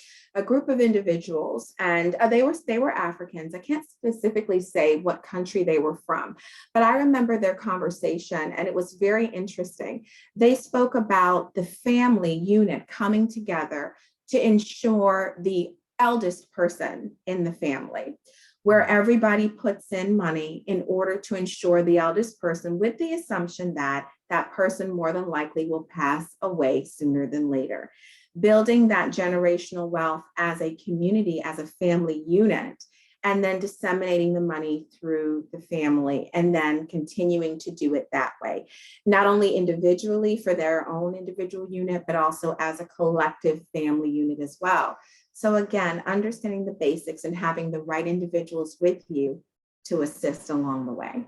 group of individuals, and they were Africans. I can't specifically say what country they were from, but I remember their conversation, and it was very interesting. They spoke about the family unit coming together to ensure the eldest person in the family, where everybody puts in money in order to ensure the eldest person, with the assumption that that person more than likely will pass away sooner than later. Building that generational wealth as a community, as a family unit, and then disseminating the money through the family, and then continuing to do it that way, not only individually for their own individual unit, but also as a collective family unit as well. So again, understanding the basics and having the right individuals with you to assist along the way.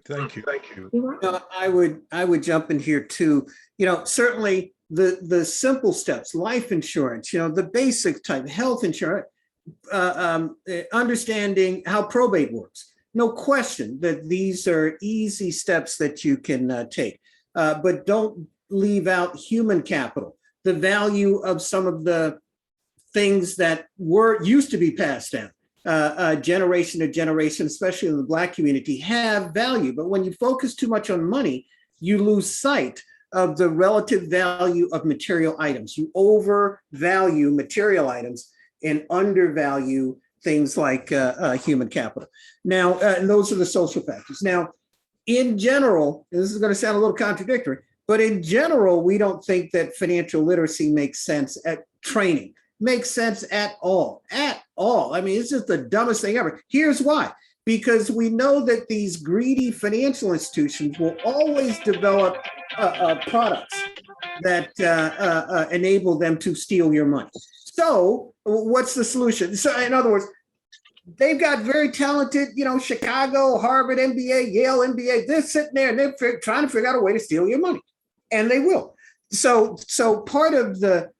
Thank you. Thank you. You're welcome. I would jump in here too. Certainly the simple steps, life insurance, the basic type, health insurance, understanding how probate works. No question that these are easy steps that you can take, but don't leave out human capital, the value of some of the things that used to be passed down, generation to generation, especially in the Black community, have value. But when you focus too much on money, you lose sight of the relative value of material items. You overvalue material items and undervalue things like human capital. Now, and those are the social factors. Now, in general, this is going to sound a little contradictory, but in general, we don't think that financial literacy makes sense at training. Makes sense at all. I mean, it's just the dumbest thing ever. Here's why. Because we know that these greedy financial institutions will always develop products that enable them to steal your money. So what's the solution? So in other words, they've got very talented, Chicago, Harvard MBA, Yale MBA. They're sitting there and they're trying to figure out a way to steal your money, and they will. So part of the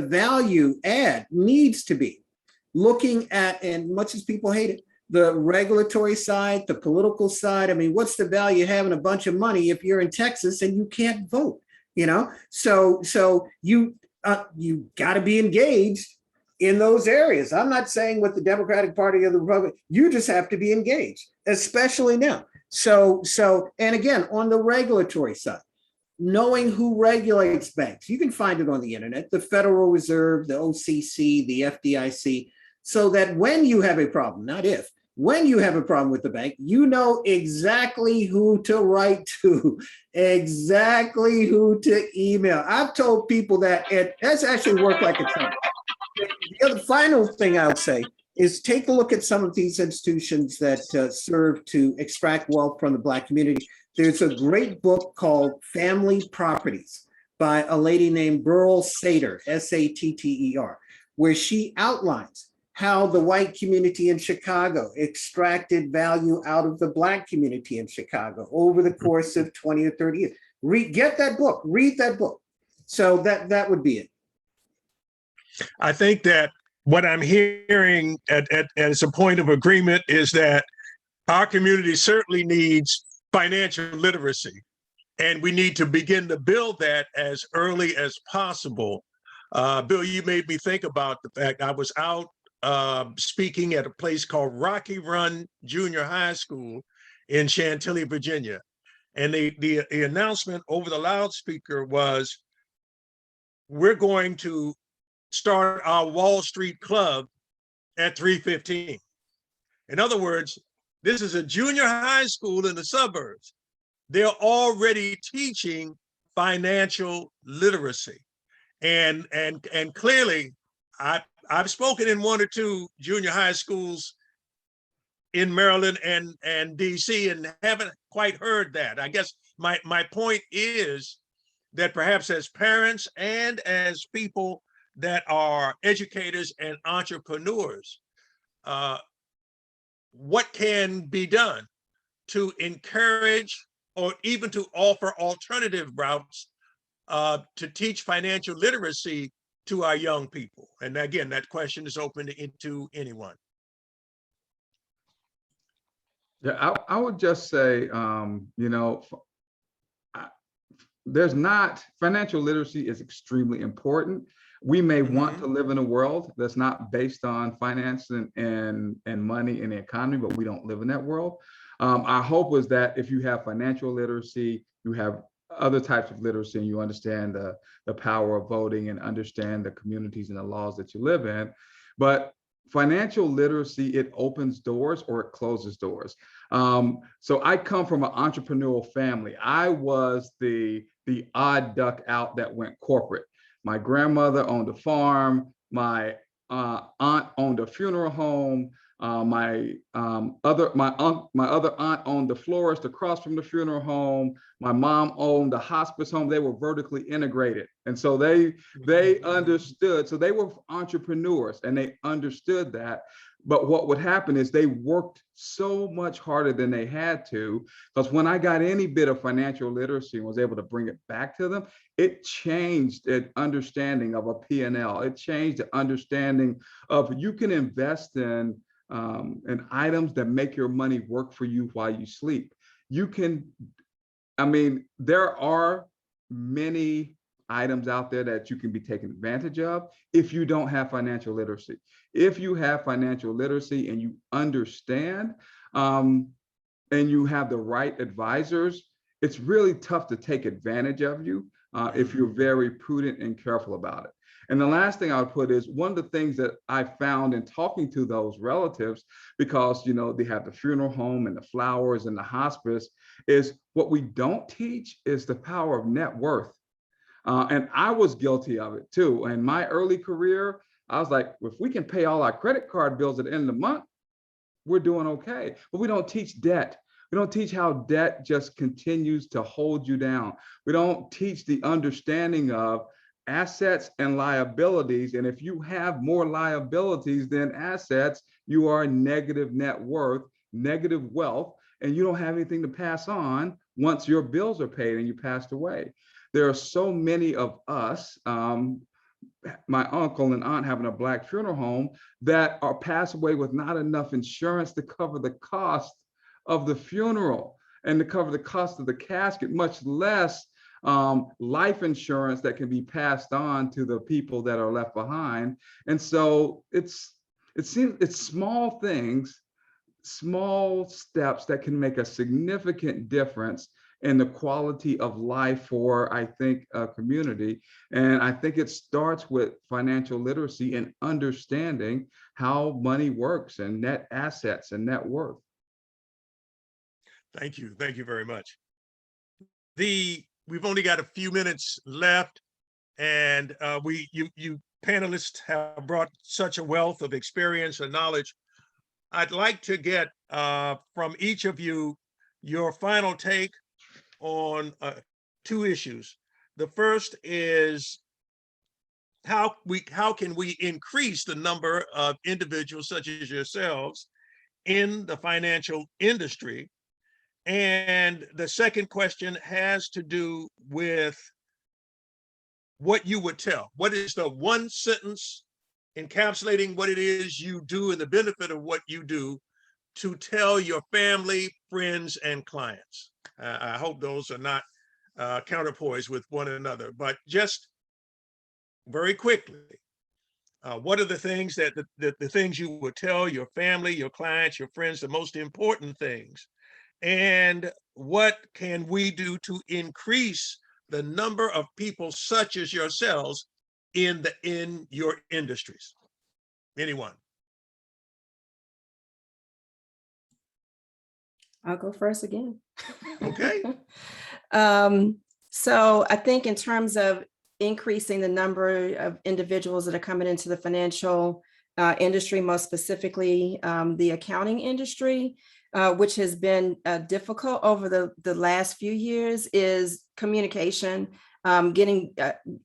value add needs to be looking at, and much as people hate it, the regulatory side, the political side. I mean, what's the value of having a bunch of money if you're in Texas and you can't vote? So you got to be engaged in those areas. I'm not saying with the Democratic Party or the Republican, you just have to be engaged, especially now. So, and again, on the regulatory side, knowing who regulates banks. You can find it on the internet, the Federal Reserve, the OCC, the FDIC, so that when you have a problem, not if, when you have a problem with the bank, you know exactly who to write to, exactly who to email. I've told people that, and that's actually worked like a charm. The other final thing I would say is take a look at some of these institutions that serve to extract wealth from the Black community. There's a great book called Family Properties by a lady named Burl Sater, Satter, where she outlines how the white community in Chicago extracted value out of the Black community in Chicago over the course of 20 or 30 years. Get that book, read that book. So that would be it. I think that what I'm hearing as a point of agreement is that our community certainly needs financial literacy, and we need to begin to build that as early as possible. Bill, you made me think about the fact I was out speaking at a place called Rocky Run Junior High School in Chantilly, Virginia. And the announcement over the loudspeaker was, we're going to start our Wall Street Club at 3:15. In other words, This is a junior high school in the suburbs. They're already teaching financial literacy. And clearly, I've spoken in one or two junior high schools in Maryland and DC and haven't quite heard that. I guess my point is that perhaps as parents and as people that are educators and entrepreneurs, what can be done to encourage or even to offer alternative routes to teach financial literacy to our young people? And again, that question is open to anyone. Yeah, I would just say, there's not, financial literacy is extremely important. We may want to live in a world that's not based on finance and money and the economy, but we don't live in that world. Our hope was that if you have financial literacy, you have other types of literacy, and you understand the power of voting and understand the communities and the laws that you live in. But financial literacy, it opens doors or it closes doors. So I come from an entrepreneurial family. I was the odd duck out that went corporate. My grandmother owned a farm. My aunt owned a funeral home. My other aunt owned the florist across from the funeral home. My mom owned the hospice home. They were vertically integrated, and so they understood. So they were entrepreneurs, and they understood that. But what would happen is they worked so much harder than they had to, because when I got any bit of financial literacy and was able to bring it back to them, it changed an understanding of a P&L. It changed the understanding of you can invest in items that make your money work for you while you sleep. You can, there are many items out there that you can be taken advantage of if you don't have financial literacy. If you have financial literacy and you understand, and you have the right advisors, it's really tough to take advantage of you if you're very prudent and careful about it. And the last thing I would put is, one of the things that I found in talking to those relatives, because they have the funeral home and the flowers and the hospice, is what we don't teach is the power of net worth. And I was guilty of it too. In my early career, I was like, if we can pay all our credit card bills at the end of the month, we're doing okay. But we don't teach debt. We don't teach how debt just continues to hold you down. We don't teach the understanding of assets and liabilities. And if you have more liabilities than assets, you are negative net worth, negative wealth, and you don't have anything to pass on once your bills are paid and you passed away. There are so many of us, my uncle and aunt having a Black funeral home, that are passed away with not enough insurance to cover the cost of the funeral and to cover the cost of the casket, much less life insurance that can be passed on to the people that are left behind. And so it's small things, small steps that can make a significant difference in the quality of life for, I think, a community. And I think it starts with financial literacy and understanding how money works and net assets and net worth. Thank you. Thank you very much. We've only got a few minutes left, and you panelists have brought such a wealth of experience and knowledge. I'd like to get from each of you your final take on two issues. The first is how can we increase the number of individuals such as yourselves in the financial industry? And the second question has to do with what you would tell. What is the one sentence encapsulating what it is you do and the benefit of what you do to tell your family, friends, and clients? I hope those are not counterpoised with one another, but just very quickly, what are the things that the things you would tell your family, your clients, your friends, the most important things? And what can we do to increase the number of people such as yourselves in your industries? Anyone? I'll go first again. Okay. So I think in terms of increasing the number of individuals that are coming into the financial industry, most specifically the accounting industry, which has been difficult over the last few years, is communication, getting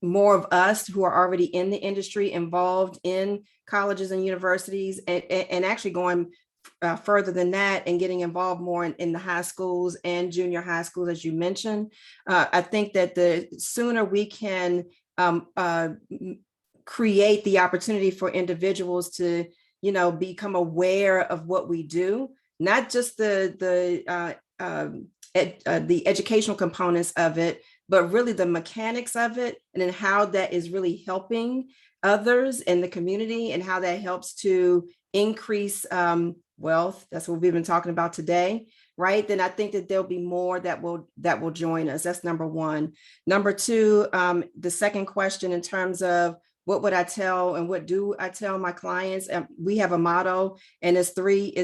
more of us who are already in the industry involved in colleges and universities, and actually going further than that and getting involved more in the high schools and junior high schools, as you mentioned. I think that the sooner we can create the opportunity for individuals to, become aware of what we do, not just the educational components of it, but really the mechanics of it, and then how that is really helping others in the community and how that helps to increase wealth. That's what we've been talking about today, right? Then I think that there'll be more that will join us. That's number one. Number two, the second question in terms of what would I tell and what do I tell my clients? We have a motto, and it's three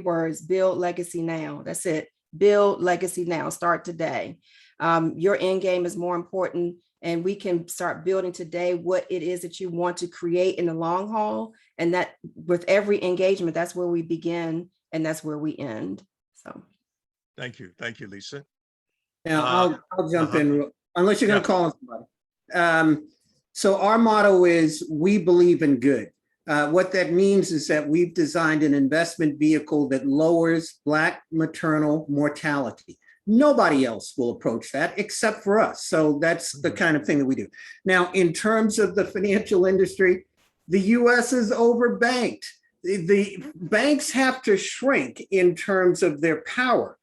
words: build legacy now. That's it. Build legacy now. Start today. Your end game is more important, and we can start building today what it is that you want to create in the long haul. And that with every engagement, that's where we begin and that's where we end. So. Thank you. Thank you, Lisa. Now, I'll jump in, unless you're going to call on somebody. So our motto is, we believe in good. What that means is that we've designed an investment vehicle that lowers Black maternal mortality. Nobody else will approach that except for us. So that's the kind of thing that we do. Now, in terms of the financial industry, the US is overbanked. The banks have to shrink in terms of their power,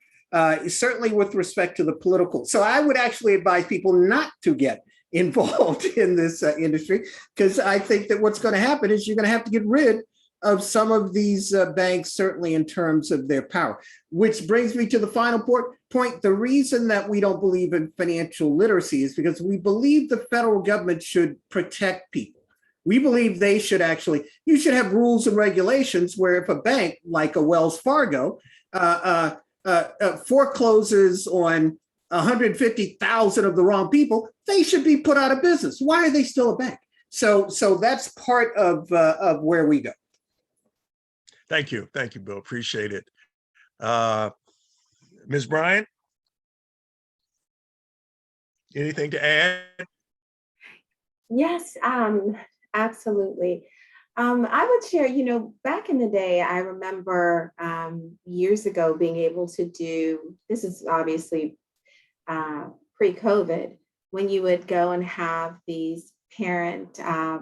certainly with respect to the political. So I would actually advise people not to get involved in this industry, because I think that what's going to happen is you're going to have to get rid of some of these banks, certainly in terms of their power. Which brings me to the final point. The reason that we don't believe in financial literacy is because we believe the federal government should protect people. We believe they should you should have rules and regulations where if a bank like a Wells Fargo forecloses on 150,000 of the wrong people, they should be put out of business. Why are they still a bank? So that's part of where we go. Thank you, Bill. Appreciate it. Ms. Bryant, anything to add? Yes, absolutely. I would share, back in the day, I remember years ago being able to do, this is obviously pre-COVID, when you would go and have these parent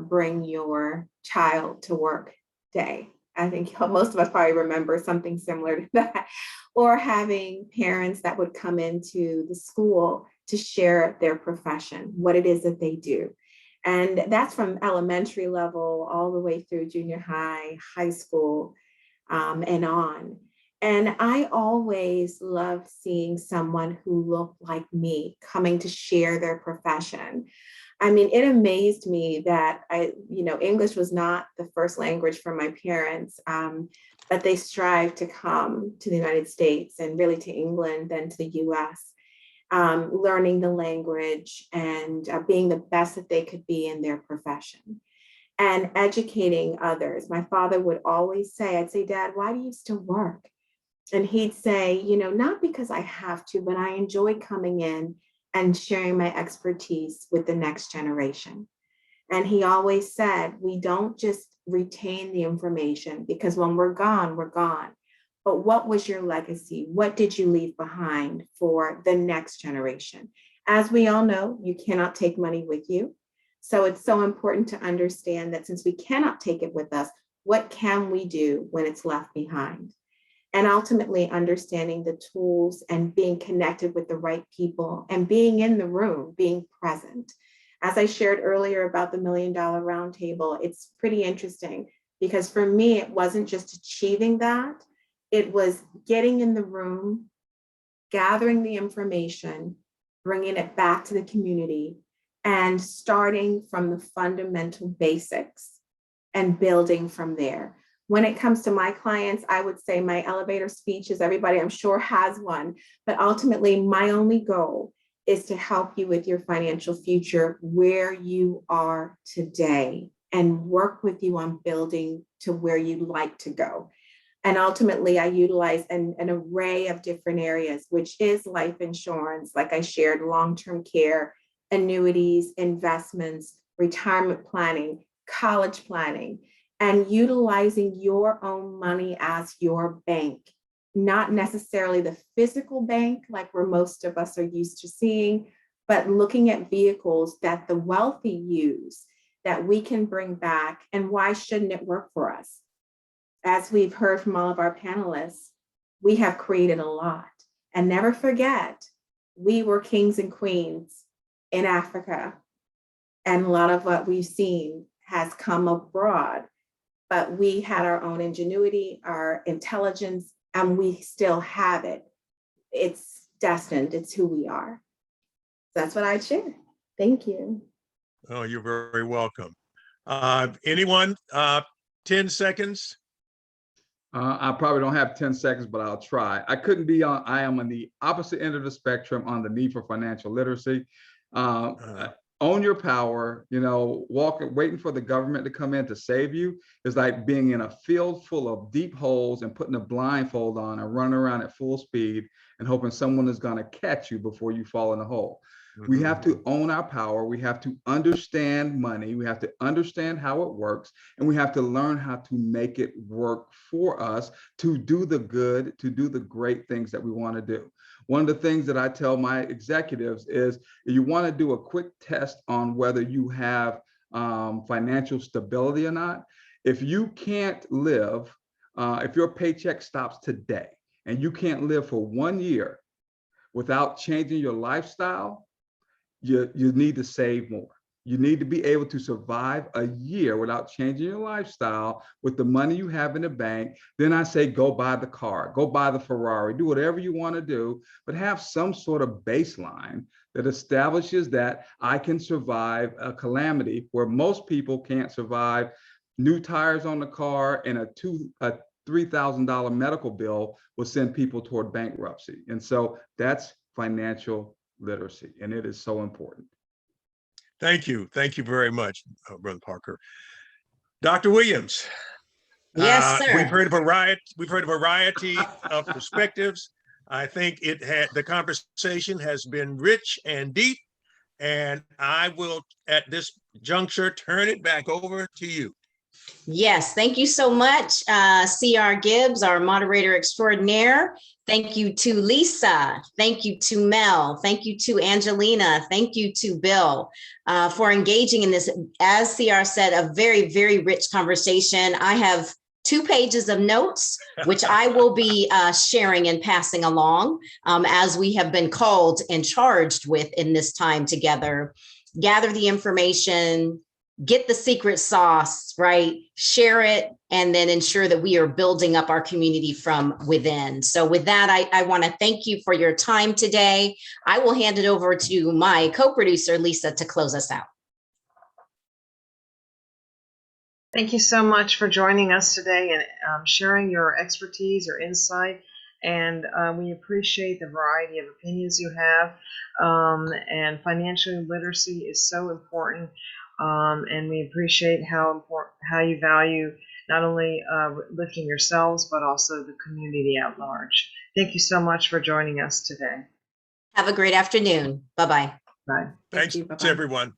bring your child to work day. I think most of us probably remember something similar to that, or having parents that would come into the school to share their profession, what it is that they do. And that's from elementary level all the way through junior high, high school, and on. And I always loved seeing someone who looked like me coming to share their profession. I mean, it amazed me that English was not the first language for my parents, but they strived to come to the United States and really to England, then to the US, learning the language and being the best that they could be in their profession and educating others. My father would always say, I'd say, Dad, why do you still work? And he'd say, not because I have to, but I enjoy coming in and sharing my expertise with the next generation. And he always said, we don't just retain the information, because when we're gone, we're gone. But what was your legacy? What did you leave behind for the next generation? As we all know, you cannot take money with you. So it's so important to understand that since we cannot take it with us, what can we do when it's left behind? And ultimately understanding the tools and being connected with the right people and being in the room, being present. As I shared earlier about the $1 Million Roundtable, it's pretty interesting because for me, it wasn't just achieving that. It was getting in the room, gathering the information, bringing it back to the community, and starting from the fundamental basics and building from there. When it comes to my clients, I would say my elevator speech is everybody I'm sure has one, but ultimately my only goal is to help you with your financial future where you are today and work with you on building to where you'd like to go. And ultimately, I utilize an array of different areas, which is life insurance, like I shared, long-term care, annuities, investments, retirement planning, college planning, and utilizing your own money as your bank, not necessarily the physical bank like where most of us are used to seeing, but looking at vehicles that the wealthy use that we can bring back. And why shouldn't it work for us? As we've heard from all of our panelists, we have created a lot. And never forget, we were kings and queens in Africa. And a lot of what we've seen has come abroad. But we had our own ingenuity, our intelligence, and we still have it. It's destined, it's who we are. That's what I'd share. Thank you. Oh, you're very welcome. Anyone, 10 seconds? I probably don't have 10 seconds, but I'll try. I am on the opposite end of the spectrum on the need for financial literacy. Own your power, waiting for the government to come in to save you is like being in a field full of deep holes and putting a blindfold on and running around at full speed and hoping someone is going to catch you before you fall in the hole. We have to own our power. We have to understand money. We have to understand how it works. And we have to learn how to make it work for us to do the good, to do the great things that we want to do. One of the things that I tell my executives is you want to do a quick test on whether you have financial stability or not. If you can't live, if your paycheck stops today and you can't live for 1 year without changing your lifestyle, you need to save more. You need to be able to survive a year without changing your lifestyle with the money you have in the bank. Then I say, go buy the car, go buy the Ferrari, do whatever you want to do, but have some sort of baseline that establishes that I can survive a calamity where most people can't survive. New tires on the car and a $3,000 medical bill will send people toward bankruptcy. And so that's financial literacy, and it is so important. Thank you. Thank you very much, Brother Parker. Dr. Williams. Yes, sir. We've heard a variety of perspectives. I think the conversation has been rich and deep, and I will, at this juncture, turn it back over to you. Yes, thank you so much, C.R. Gibbs, our moderator extraordinaire. Thank you to Lisa. Thank you to Mel. Thank you to Angelina. Thank you to Bill for engaging in this, as C.R. said, a very, very rich conversation. I have 2 pages of notes, which I will be sharing and passing along as we have been called and charged with in this time together. Gather the information, get the secret sauce, right? Share it, and then ensure that we are building up our community from within. So with that, I want to thank you for your time today. I will hand it over to my co-producer, Lisa, to close us out. Thank you so much for joining us today and sharing your expertise, your insight. And we appreciate the variety of opinions you have. And financial literacy is so important. And we appreciate how you value not only lifting yourselves, but also the community at large. Thank you so much for joining us today. Have a great afternoon. Bye-bye. Bye. Thanks, everyone.